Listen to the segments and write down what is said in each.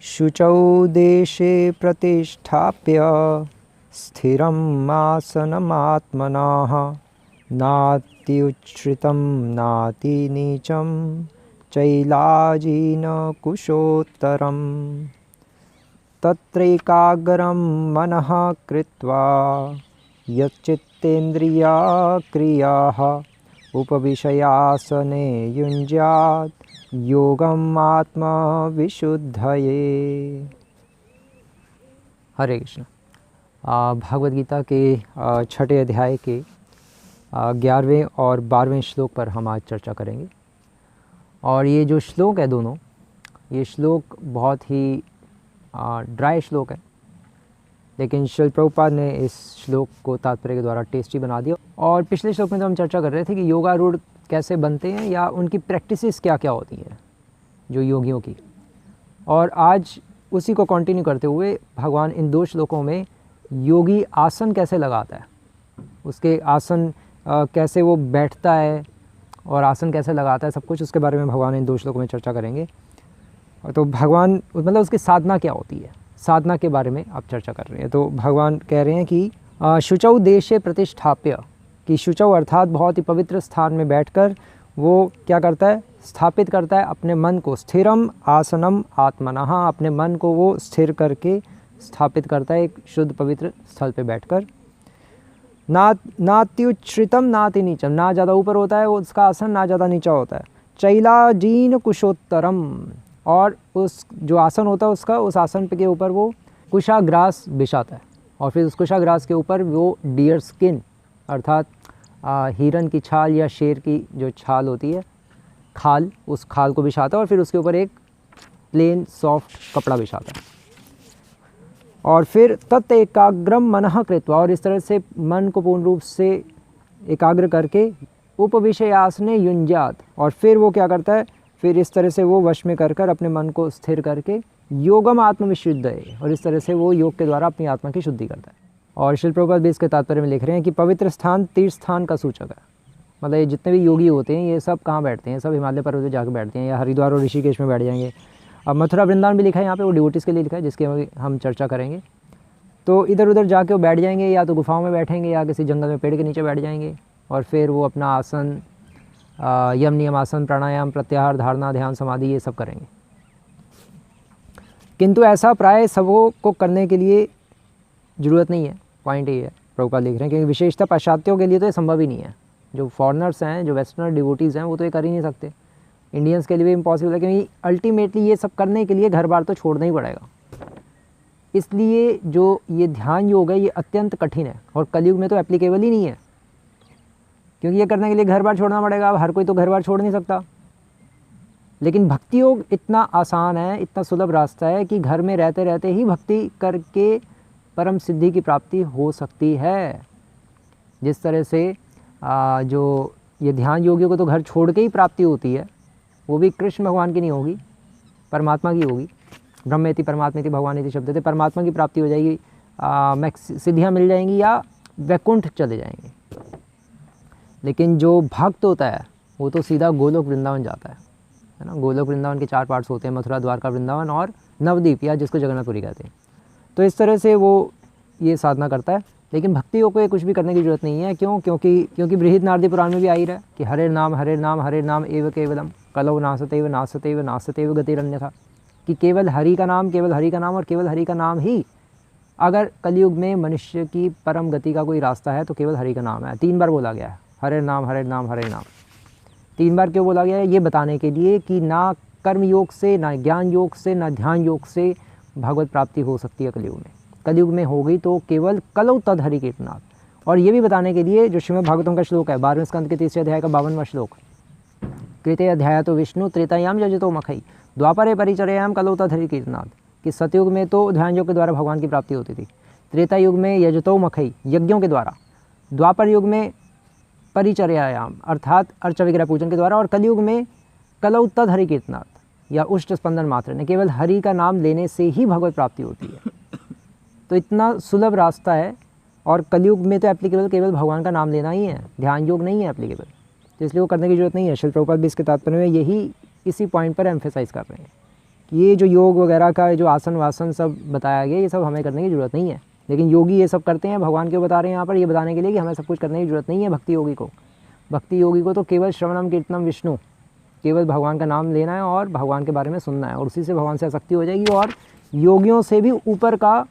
शुचौ देशे प्रतिष्ठाप्य स्थिरम् आसनमात्मनः नात्युच्छ्रितं नातिनीचं चैलाजिनकुशोत्तरम् तत्रैकाग्रं मनः कृत्वा यच्चित्तेन्द्रियक्रियाः उपविशयासने युञ्ज्यात् योगम् आत्मविशुद्धये। हरे कृष्ण। भागवत गीता के छठे अध्याय के 11वें और 12वें श्लोक पर हम आज चर्चा करेंगे। और ये जो श्लोक है दोनों, ये श्लोक बहुत ही ड्राई श्लोक है, लेकिन श्रील प्रभुपाद ने इस श्लोक को तात्पर्य के द्वारा टेस्टी बना दिया। और पिछले श्लोक में तो हम चर्चा कर रहे थे कि योगारूढ़ कैसे बनते हैं या उनकी प्रैक्टिसेस क्या क्या होती हैं जो योगियों की। और आज उसी को कंटिन्यू करते हुए भगवान इन दो श्लोकों में योगी आसन कैसे लगाता है, उसके आसन कैसे वो बैठता है और आसन कैसे लगाता है, सब कुछ उसके बारे में भगवान इन दो श्लोकों में चर्चा करेंगे। तो भगवान मतलब उसकी साधना क्या होती है, साधना के बारे में आप चर्चा कर रहे हैं। तो भगवान कह रहे हैं कि शुचौ देशे प्रतिष्ठाप्य, कि शुचौ अर्थात बहुत ही पवित्र स्थान में बैठकर वो क्या करता है, स्थापित करता है अपने मन को। स्थिरम आसनम आत्मनः, अपने मन को वो स्थिर करके स्थापित करता है एक शुद्ध पवित्र स्थल पे बैठकर। नात्युच्छ्रितम नाति नीचम, ना ज़्यादा ऊपर होता है उसका आसन, ना ज़्यादा नीचा होता है। चैलाजीन कुशोत्तरम, और उस जो आसन होता है उसका, उस आसन पे के ऊपर वो कुशाग्रास बिछाता है और फिर उस कुशाग्रास के ऊपर वो डियर स्किन अर्थात हिरन की छाल या शेर की जो छाल होती है, खाल, उस खाल को बिछाता है और फिर उसके ऊपर एक प्लेन सॉफ्ट कपड़ा बिछाता है। और फिर तत् एकाग्रम मनः कृत्वा, और इस तरह से मन को पूर्ण रूप से एकाग्र करके उपविशयासने युञ्ज्यात्, और फिर वो क्या करता है, फिर इस तरह से वो वश में कर अपने मन को स्थिर करके योगम आत्मविशुद्धये, और इस तरह से वो योग के द्वारा अपनी आत्मा की शुद्धि करता है। और श्रील प्रभुपाद भी इसके तात्पर्य में लिख रहे हैं कि पवित्र स्थान तीर्थ स्थान का सूचक है। मतलब ये जितने भी योगी होते हैं ये सब कहाँ बैठते हैं, सब हिमालय पर्वत पर जाकर बैठते हैं या हरिद्वार और ऋषिकेश में बैठ जाएंगे। अब मथुरा वृंदावन भी लिखा है यहाँ पे, वो डिवोटीज़ के लिए लिखा है जिसकी हम चर्चा करेंगे। तो इधर उधर जाके वो बैठ जाएंगे, या तो गुफाओं में बैठेंगे या किसी जंगल में पेड़ के नीचे बैठ जाएंगे, और फिर वो अपना आसन, यम नियम आसन, प्राणायाम, प्रत्याहार, धारणा, ध्यान, समाधि ये सब करेंगे। किंतु ऐसा प्राय सबों को करने के लिए ज़रूरत नहीं है। पॉइंट ये है, प्रभुपाद लिख रहे हैं, क्योंकि विशेषतः पाश्चात्यों के लिए तो ये संभव ही नहीं है। जो फॉरेनर्स हैं, जो वेस्टर्न डिवोटीज़ हैं, वो तो ये कर ही नहीं सकते। इंडियंस के लिए भी इम्पॉसिबल है, क्योंकि अल्टीमेटली ये सब करने के लिए घर बार तो छोड़ना ही पड़ेगा। इसलिए जो ये ध्यान योग है ये अत्यंत कठिन है और कलयुग में तो एप्लीकेबल ही नहीं है, क्योंकि ये करने के लिए घर बार छोड़ना पड़ेगा। अब हर कोई तो घर बार छोड़ नहीं सकता। लेकिन भक्ति योग इतना आसान है, इतना सुलभ रास्ता है कि घर में रहते रहते ही भक्ति करके परम सिद्धि की प्राप्ति हो सकती है। जिस तरह से जो ये ध्यान योगियों को तो घर छोड़ के ही प्राप्ति होती है, वो भी कृष्ण भगवान की नहीं होगी, परमात्मा की होगी। ब्रह्मेति परमात्मेति भगवानेति शब्द थे, परमात्मा की प्राप्ति हो जाएगी, सिद्धियाँ मिल जाएंगी या वैकुंठ चले जाएंगे। लेकिन जो भक्त होता है वो तो सीधा गोलोक वृंदावन जाता है ना। गोलोक वृंदावन के 4 पार्ट्स होते हैं, मथुरा, द्वारका, वृंदावन और नवद्वीप, या जिसको जगन्नाथपुरी कहते हैं। तो इस तरह से वो ये साधना करता है। लेकिन भक्ति योग को ये कुछ भी करने की जरूरत नहीं है। क्यों? क्योंकि बृहद नारदी पुराण में भी आ ही रहा है कि हरे नाम एव केवलम कलौ नासतेव नासतेव नासतेव गतिरन्यथा, कि केवल हरि का नाम, केवल हरि का नाम और केवल हरि का नाम ही, अगर कलयुग में मनुष्य की परम गति का कोई रास्ता है तो केवल हरि का नाम है। 3 बार बोला गया है, हरे नाम हरे नाम हरे नाम। 3 बार क्यों बोला गया है? ये बताने के लिए कि ना कर्म योग से, ना ज्ञान योग से, ना ध्यान योग से भगवत प्राप्ति हो सकती है कलयुग में। कलयुग में हो गई तो केवल कलौ तद हरि कीर्तनाथ। और ये भी बताने के लिए जो श्रीमद् भागवतम का श्लोक है, 12वें स्कंद के 3 अध्याय का 52वां श्लोक, कृते अध्याय तो विष्णु त्रेतायाम यजतो मखई द्वापरे परिचर्यायाम कलौ तद हरि कीर्तनाथ, कि सतयुग में तो ध्यान योग के द्वारा भगवान की प्राप्ति होती थी, त्रेता युग में यजतो मखई यज्ञों के द्वारा, द्वापर युग में परिचर्यायाम अर्थात अर्च विग्रह पूजन के द्वारा, और कलयुग में कलौ तद हरि कीर्तनाथ या उष्ट स्पंदन मात्र ने, केवल हरि का नाम लेने से ही भगवत प्राप्ति होती है। तो इतना सुलभ रास्ता है। और कलयुग में तो एप्लीकेबल केवल भगवान का नाम लेना ही है, ध्यान योग नहीं है एप्लीकेबल, तो इसलिए वो करने की जरूरत नहीं है। श्रील प्रभुपाद भी इसके तात्पर्य में यही इसी पॉइंट पर एम्फेसाइज कर रहे हैं ये जो योग वगैरह का जो आसन वासन सब बताया गया, ये सब हमें करने की ज़रूरत नहीं है। लेकिन योगी ये सब करते हैं, भगवान क्यों बता रहे हैं यहाँ पर, ये बताने के लिए कि हमें सब कुछ करने की ज़रूरत नहीं है। भक्ति योगी को, भक्ति योगी को तो केवल श्रवणम कीर्तनम विष्णु, केवल भगवान का नाम लेना है और भगवान के बारे में सुनना है, और उसी से भगवान से आसक्ति हो जाएगी और योगियों से भी ऊपर का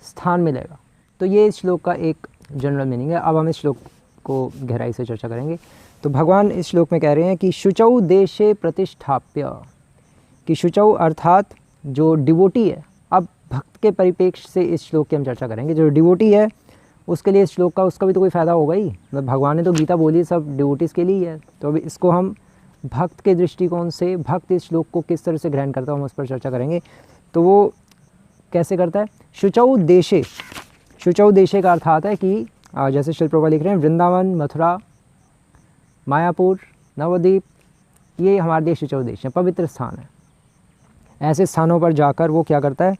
स्थान मिलेगा। तो ये इस श्लोक का एक जनरल मीनिंग है। अब हम इस श्लोक को गहराई से चर्चा करेंगे। तो भगवान इस श्लोक में कह रहे हैं कि शुचौ देशे प्रतिष्ठाप्य, कि शुचौ अर्थात जो डिवोटी है। अब भक्त के परिप्रेक्ष्य से इस श्लोक की हम चर्चा करेंगे। जो डिवोटी है उसके लिए इस श्लोक का, उसका भी तो कोई फ़ायदा होगा ही। मतलब भगवान ने तो गीता बोली सब डिवोटीज़ के लिए ही है। तो अभी इसको हम भक्त के दृष्टिकोण से, भक्त इस श्लोक को किस तरह से ग्रहण करता है हम उस पर चर्चा करेंगे। तो वो कैसे करता है? शुचौ देशे, शुचौ देशे का अर्थात है कि जैसे शिल प्रभुपाद लिख रहे हैं, वृंदावन, मथुरा, मायापुर, नवद्वीप, ये हमारे देश शुचौ देश है, पवित्र स्थान है। ऐसे स्थानों पर जाकर वो क्या करता है,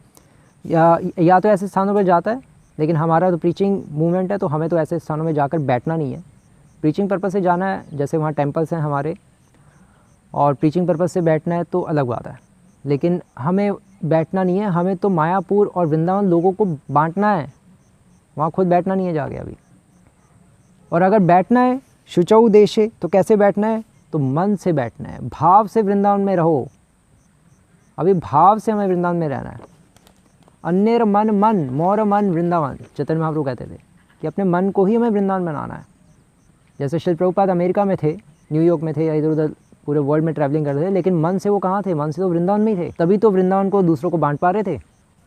या तो ऐसे स्थानों पर जाता है, लेकिन हमारा तो प्रीचिंग मूवमेंट है, तो हमें तो ऐसे स्थानों में जाकर बैठना नहीं है। प्रीचिंग पर्पज़ से जाना है, जैसे वहाँ टेम्पल्स हैं हमारे, और प्रीचिंग पर्पज़ से बैठना है तो अलग बात है। लेकिन हमें बैठना नहीं है, हमें तो मायापुर और वृंदावन लोगों को बांटना है, वहाँ खुद बैठना नहीं है जाके अभी। और अगर बैठना है शुचौ देशे, तो कैसे बैठना है? तो मन से बैठना है, भाव से वृंदावन में रहो। अभी भाव से हमें वृंदावन में रहना है। अन्यर मन मन मोर मन वृंदावन, चैतन्य महाप्रभु कहते थे कि अपने मन को ही हमें वृंदावन बनाना है। जैसे श्री प्रभुपाद अमेरिका में थे, न्यूयॉर्क में थे, या इधर उधर पूरे वर्ल्ड में ट्रैवलिंग कर रहे थे, लेकिन मन से वो कहाँ थे? मन से तो वृंदावन में ही थे, तभी तो वृंदावन को दूसरों को बांट पा रहे थे।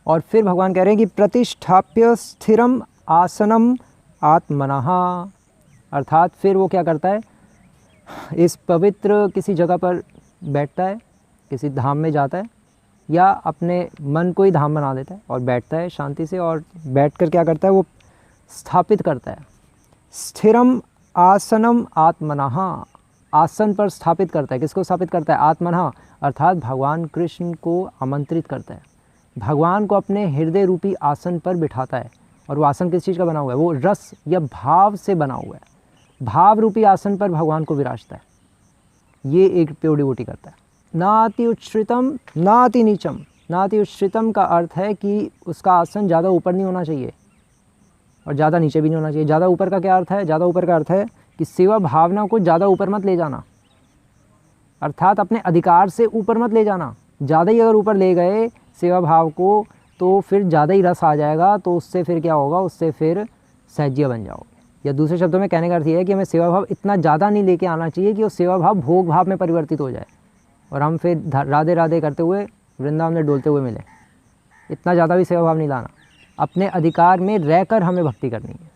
और फिर भगवान कह रहे हैं कि प्रतिष्ठाप्य स्थिरम आसनम आत्मनः, अर्थात फिर वो क्या करता है, इस पवित्र किसी जगह पर बैठता है, किसी धाम में जाता है, या अपने मन को ही धाम बना देता है और बैठता है शांति से, और बैठकर क्या करता है, वो स्थापित करता है। स्थिरम आसनम आत्मनः, आसन पर स्थापित करता है। किसको स्थापित करता है? आत्मनः, अर्थात भगवान कृष्ण को आमंत्रित करता है, भगवान को अपने हृदय रूपी आसन पर बिठाता है। और वो आसन किस चीज़ का बना हुआ है? वो रस या भाव से बना हुआ है। भाव रूपी आसन पर भगवान को विराजता है। ये एक प्योर डिवोटी करता है। नाति उच्छ्रितम नाति नीचम, नाति उच्छ्रितम का अर्थ है कि उसका आसन ज़्यादा ऊपर नहीं होना चाहिए और ज़्यादा नीचे भी नहीं होना चाहिए। ज़्यादा ऊपर का क्या अर्थ है? ज़्यादा ऊपर का अर्थ है कि सेवा भावना को ज़्यादा ऊपर मत ले जाना, अर्थात अपने अधिकार से ऊपर मत ले जाना। ज़्यादा ही अगर ऊपर ले गए सेवा भाव को, तो फिर ज़्यादा ही रस आ जाएगा, तो उससे फिर क्या होगा? उससे फिर सहजिया बन जाओगे। या दूसरे शब्दों में कहने का अर्थ ये है कि हमें सेवा भाव इतना ज़्यादा नहीं लेके आना चाहिए कि वो सेवा भाव भोग भाव में परिवर्तित हो जाए और हम फिर राधे राधे करते हुए वृंदावन में डोलते हुए मिले। इतना ज़्यादा भी सेवा भाव नहीं लाना। अपने अधिकार में रहकर हमें भक्ति करनी है।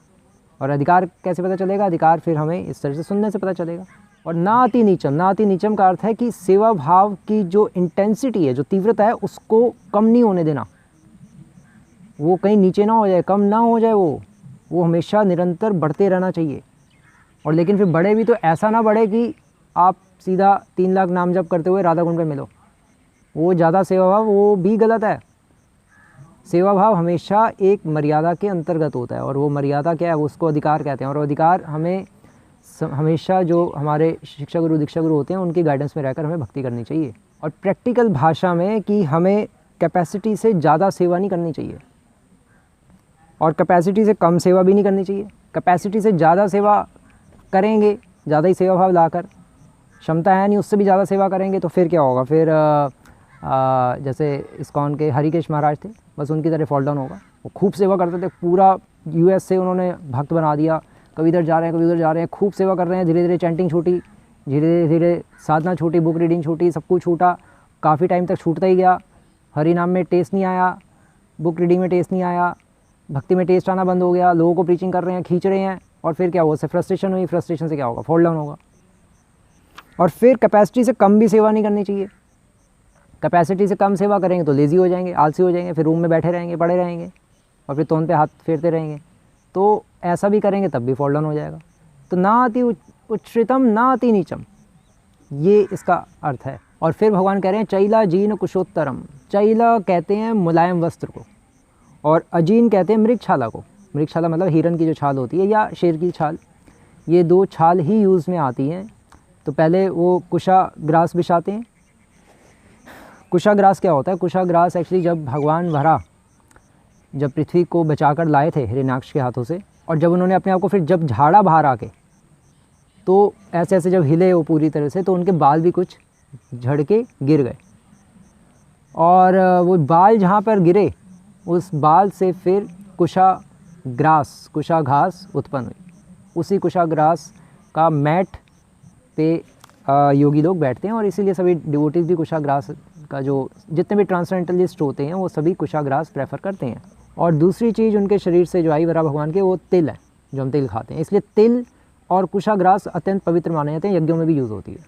और अधिकार कैसे पता चलेगा? अधिकार फिर हमें इस तरह से सुनने से पता चलेगा। और नाति नीचम, नाति नीचम का अर्थ है कि सेवा भाव की जो इंटेंसिटी है, जो तीव्रता है, उसको कम नहीं होने देना। वो कहीं नीचे ना हो जाए, कम ना हो जाए, वो हमेशा निरंतर बढ़ते रहना चाहिए। और लेकिन फिर बढ़े भी तो ऐसा ना बढ़े कि आप सीधा 3 लाख नाम जप करते हुए राधा कुंड पे मिलो। वो ज़्यादा सेवा भाव, वो भी गलत है। सेवा भाव हमेशा एक मर्यादा के अंतर्गत होता है, और वो मर्यादा क्या है? वो उसको अधिकार कहते हैं। और अधिकार हमें हमेशा जो हमारे शिक्षा गुरु दीक्षा गुरु होते हैं उनकी गाइडेंस में रहकर हमें भक्ति करनी चाहिए। और प्रैक्टिकल भाषा में कि हमें कैपेसिटी से ज़्यादा सेवा नहीं करनी चाहिए और कैपेसिटी से कम सेवा भी नहीं करनी चाहिए। कैपेसिटी से ज़्यादा सेवा करेंगे, ज़्यादा ही सेवा भाव लाकर, क्षमता है नहीं उससे भी ज़्यादा सेवा करेंगे, तो फिर क्या होगा? फिर जैसे इस्कॉन के हरिकेश महाराज थे, बस उनकी तरह फॉल डाउन होगा। वो खूब सेवा करते थे, पूरा यूएस से उन्होंने भक्त बना दिया, कभी इधर जा रहे हैं कभी उधर जा रहे हैं, खूब सेवा कर रहे हैं। धीरे धीरे चैंटिंग छूटी, धीरे धीरे साधना छूटी, बुक रीडिंग छूटी, सब कुछ छूटा, काफ़ी टाइम तक छूटता ही गया। हरि नाम में टेस्ट नहीं आया, बुक रीडिंग में टेस्ट नहीं आया, भक्ति में टेस्ट आना बंद हो गया, लोगों को प्रीचिंग कर रहे हैं, खींच रहे हैं, और फिर क्या हुआ? उससे फ्रस्ट्रेशन हुई, फ्रस्ट्रेशन से क्या होगा? फॉल डाउन होगा। और फिर कैपेसिटी से कम भी सेवा नहीं करनी चाहिए। कैपेसिटी से कम सेवा करेंगे तो लेज़ी हो जाएंगे, आलसी हो जाएंगे, फिर रूम में बैठे रहेंगे, पड़े रहेंगे, और फिर तोन पे हाथ फेरते रहेंगे। तो ऐसा भी करेंगे तब भी फॉल डाउन हो जाएगा। तो ना अति उच्छ्रितम ना अति नीचम, ये इसका अर्थ है। और फिर भगवान कह रहे हैं चैला जीन कुशोत्तरम। चैला कहते हैं मुलायम वस्त्र को, और अजीन कहते हैं मृगछाला को। मृगछाला मतलब हिरन की जो छाल होती है या शेर की छाल, ये 2 छाल ही यूज़ में आती हैं। तो पहले वो कुशा ग्रास बिछाते हैं, कुशाग्रास क्या होता है? कुशाग्रास एक्चुअली जब भगवान वराह जब पृथ्वी को बचाकर लाए थे हिरण्याक्ष के हाथों से, और जब उन्होंने अपने आप को फिर जब झाड़ा बाहर आके, तो ऐसे ऐसे जब हिले वो पूरी तरह से, तो उनके बाल भी कुछ झड़ के गिर गए, और वो बाल जहाँ पर गिरे उस बाल से फिर कुशाग्रास, कुशाघास उत्पन्न हुई। उसी कुशाग्रास का मैट पे योगी लोग बैठते हैं, और इसीलिए सभी डिवोटीज भी कुशाग्रास का, जो जितने भी ट्रांसेंडेंटलिस्ट होते हैं वो सभी कुशाग्रास प्रेफर करते हैं। और दूसरी चीज़ उनके शरीर से जो आई वराह भगवान के, वो तिल है, जो हम तिल खाते हैं, इसलिए तिल और कुशाग्रास अत्यंत पवित्र माने जाते हैं, यज्ञों में भी यूज़ होती है।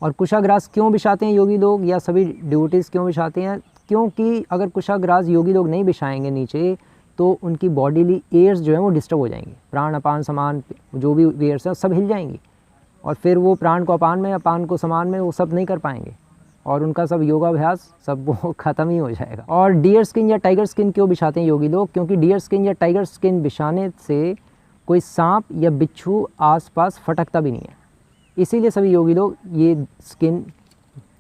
और कुशाग्रास क्यों बिछाते हैं योगी लोग या सभी डिवोटीज़ क्यों बिछाते हैं? क्योंकि अगर कुशाग्रास योगी लोग नहीं बिछाएंगे नीचे, तो उनकी बॉडीली एयर्स जो है वो डिस्टर्ब हो जाएंगी, प्राण अपान समान जो भी एयर्स हैं सब हिल जाएंगी, और फिर वो प्राण को अपान में, अपान को समान में वो सब नहीं कर पाएंगे, और उनका सब योगाभ्यास सब वो ख़त्म ही हो जाएगा। और डियर स्किन या टाइगर स्किन क्यों बिछाते हैं योगी लोग? क्योंकि डियर स्किन या टाइगर स्किन बिछाने से कोई सांप या बिच्छू आसपास फटकता भी नहीं है, इसीलिए सभी योगी लोग ये स्किन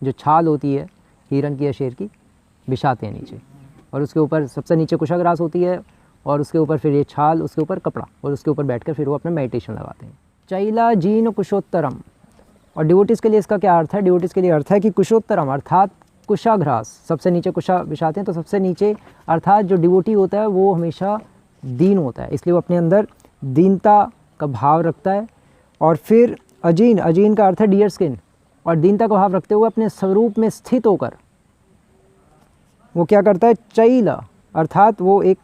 जो छाल होती है हिरन की या शेर की बिछाते हैं नीचे, और उसके ऊपर सबसे नीचे कुशाग्रास होती है, और उसके ऊपर फिर ये छाल, उसके ऊपर कपड़ा, और उसके ऊपर बैठकर फिर वो अपना मेडिटेशन लगाते हैं। चैला जीन कुशोत्तरम, और डिवोटीज़ के लिए इसका क्या अर्थ है? डिवोटीज़ के लिए अर्थ है कि कुशोत्तरम अर्थात कुशाग्रास, सबसे नीचे कुशा बिछाते हैं, तो सबसे नीचे अर्थात जो डिवोटी होता है वो हमेशा दीन होता है, इसलिए वो अपने अंदर दीनता का भाव रखता है। और फिर अजीन, अजीन का अर्थ है डियर स्किन, और दीनता का भाव रखते हुए अपने स्वरूप में स्थित होकर वो क्या करता है? चैला अर्थात वो एक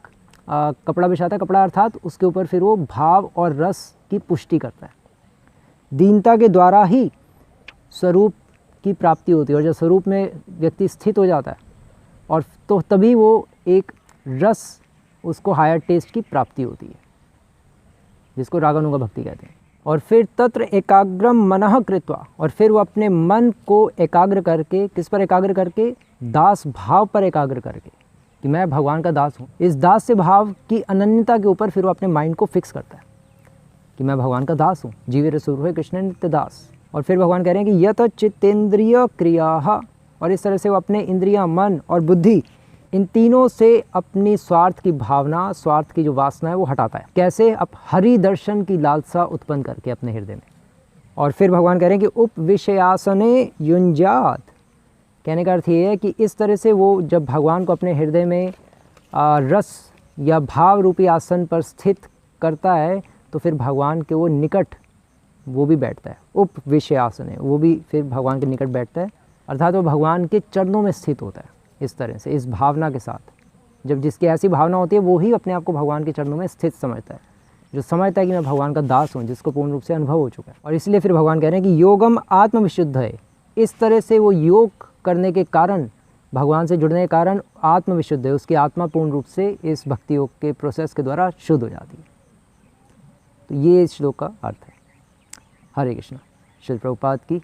कपड़ा बिछाता है, कपड़ा अर्थात उसके ऊपर फिर वो भाव और रस की पुष्टि करता है। दीनता के द्वारा ही स्वरूप की प्राप्ति होती है, और जब स्वरूप में व्यक्ति स्थित हो जाता है, और तो तभी वो एक रस, उसको हायर टेस्ट की प्राप्ति होती है, जिसको रागानुगा भक्ति कहते हैं। और फिर तत्र एकाग्रम मनः कृत्वा, और फिर वो अपने मन को एकाग्र करके, किस पर एकाग्र करके? दास भाव पर एकाग्र करके, कि मैं भगवान का दास हूँ। इस दास से भाव की अनन्यता के ऊपर फिर वो अपने माइंड को फिक्स करता है कि मैं भगवान का दास हूँ, जीवे सूर्य कृष्ण नित्य दास। और फिर भगवान कह रहे हैं कि यत चित्तेंद्रिय क्रिया, और इस तरह से वो अपने इंद्रियां, मन और बुद्धि, इन तीनों से अपनी स्वार्थ की भावना, स्वार्थ की जो वासना है वो हटाता है। कैसे? अब हरि दर्शन की लालसा उत्पन्न करके अपने हृदय में। और फिर भगवान कह रहे हैं कि उप विषयासने युंजात, कहने का अर्थ ये है कि इस तरह से वो जब भगवान को अपने हृदय में रस या भाव रूपी आसन पर स्थित करता है, तो फिर भगवान के वो निकट वो भी बैठता है। उप विषयासन है, वो भी फिर भगवान के निकट बैठता है, अर्थात वो भगवान के चरणों में स्थित होता है। इस तरह से, इस भावना के साथ, जब जिसकी ऐसी भावना होती है वो ही अपने आप को भगवान के चरणों में स्थित समझता है, जो समझता है कि मैं भगवान का दास हूँ, जिसको पूर्ण रूप से अनुभव हो चुका है। और इसलिए फिर भगवान कह रहे हैं कि योगम आत्मविशुद्ध है। इस तरह से वो योग करने के कारण, भगवान से जुड़ने के कारण आत्मविशुद्ध है, उसकी आत्मा पूर्ण रूप से इस भक्ति योग के प्रोसेस के द्वारा शुद्ध हो जाती है। तो ये इस श्लोक का अर्थ है। हरे कृष्ण। श्रील प्रभुपाद की